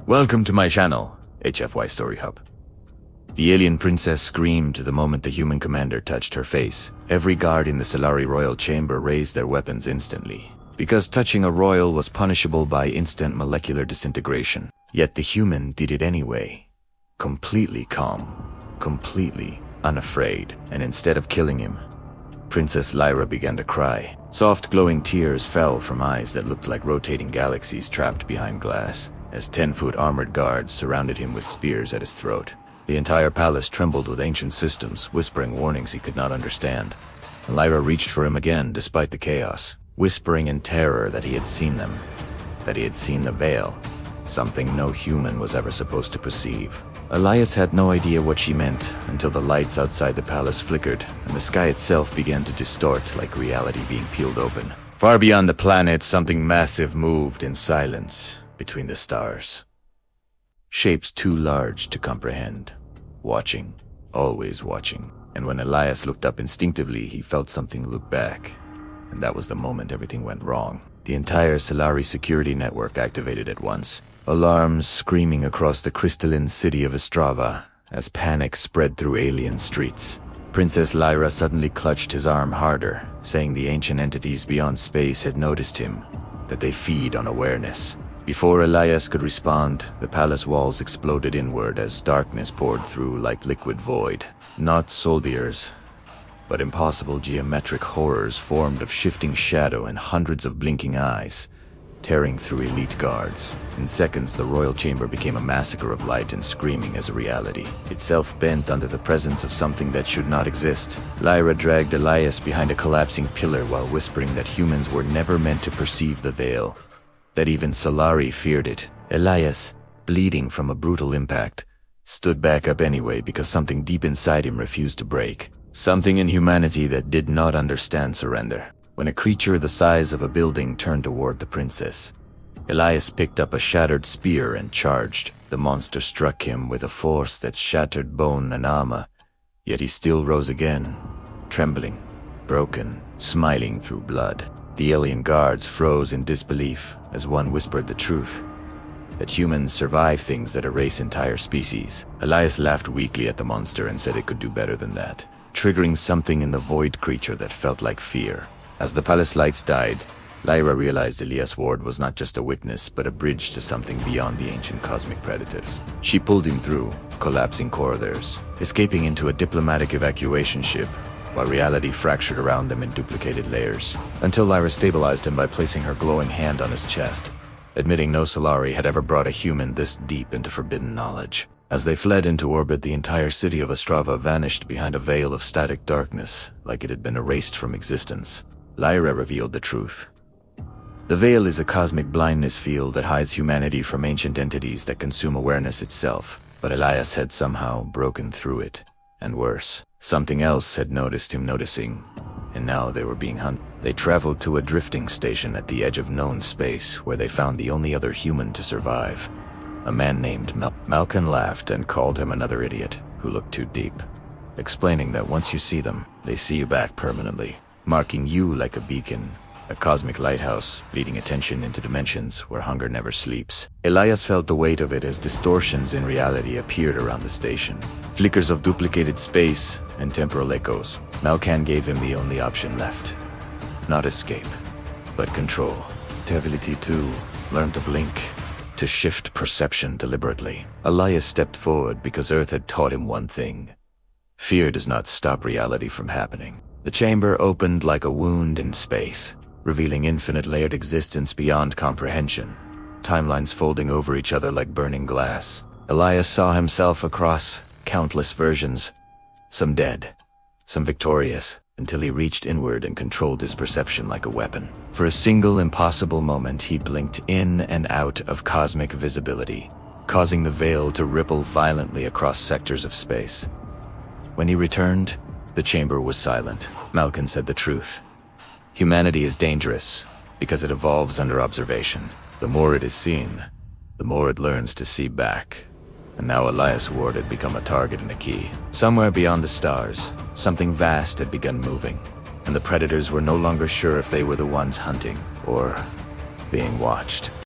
Welcome to my channel, HFY Story Hub. The alien princess screamed the moment the human commander touched her face. Every guard in the Solari royal chamber raised their weapons instantly, because touching a royal was punishable by instant molecular disintegration. Yet the human did it anyway, completely calm, completely unafraid. And instead of killing him, Princess Lyra began to cry. Soft glowing tears fell from eyes that looked like rotating galaxies trapped behind glass, as 10-foot armored guards surrounded him with spears at his throat. The entire palace trembled with ancient systems, whispering warnings he could not understand. Lyra reached for him again despite the chaos, whispering in terror that he had seen them, that he had seen the veil, something no human was ever supposed to perceive. Elias had no idea what she meant until the lights outside the palace flickered and the sky itself began to distort like reality being peeled open. Far beyond the planet, something massive moved in silence between the stars. Shapes too large to comprehend. Watching, always watching. And when Elias looked up instinctively, he felt something look back. And that was the moment everything went wrong. The entire Solari security network activated at once. Alarms screaming across the crystalline city of Ostrava as panic spread through alien streets. Princess Lyra suddenly clutched his arm harder, saying the ancient entities beyond space had noticed him, that they feed on awareness. Before Elias could respond, the palace walls exploded inward as darkness poured through like liquid void. Not soldiers, but impossible geometric horrors formed of shifting shadow and hundreds of blinking eyes, tearing through elite guards. In seconds, the royal chamber became a massacre of light and screaming as a reality, itself bent under the presence of something that should not exist. Lyra dragged Elias behind a collapsing pillar while whispering that humans were never meant to perceive the veil, that even Solari feared it. Elias, bleeding from a brutal impact, stood back up anyway because something deep inside him refused to break. Something in humanity that did not understand surrender. When a creature the size of a building turned toward the princess, Elias picked up a shattered spear and charged. The monster struck him with a force that shattered bone and armor, yet he still rose again, trembling, broken, smiling through blood. The alien guards froze in disbelief as one whispered the truth, that humans survive things that erase entire species. Elias laughed weakly at the monster and said it could do better than that, triggering something in the void creature that felt like fear. As the palace lights died, Lyra realized Elias Ward was not just a witness, but a bridge to something beyond the ancient cosmic predators. She pulled him through collapsing corridors, escaping into a diplomatic evacuation ship, while reality fractured around them in duplicated layers, until Lyra stabilized him by placing her glowing hand on his chest, admitting no Solari had ever brought a human this deep into forbidden knowledge. As they fled into orbit, the entire city of Ostrava vanished behind a veil of static darkness, like it had been erased from existence. Lyra revealed the truth. The veil is a cosmic blindness field that hides humanity from ancient entities that consume awareness itself, but Elias had somehow broken through it, and worse. Something else had noticed him noticing, and now they were being hunted. They traveled to a drifting station at the edge of known space, where they found the only other human to survive, a man named Malcolm laughed and called him another idiot who looked too deep, explaining that once you see them, they see you back permanently, marking you like a beacon, a cosmic lighthouse, leading attention into dimensions where hunger never sleeps. Elias felt the weight of it as distortions in reality appeared around the station. Flickers of duplicated space and temporal echoes. Malkan gave him the only option left. Not escape, but control. The ability to learn to blink, to shift perception deliberately. Elias stepped forward because Earth had taught him one thing. Fear does not stop reality from happening. The chamber opened like a wound in space, revealing infinite layered existence beyond comprehension, timelines folding over each other like burning glass. Elias saw himself across countless versions, some dead, some victorious, until he reached inward and controlled his perception like a weapon. For a single impossible moment, he blinked in and out of cosmic visibility, causing the veil to ripple violently across sectors of space. When he returned, the chamber was silent. Malkan said the truth. Humanity is dangerous because it evolves under observation. The more it is seen, the more it learns to see back. And now Elias Ward had become a target and a key. Somewhere beyond the stars, something vast had begun moving, and the predators were no longer sure if they were the ones hunting or being watched.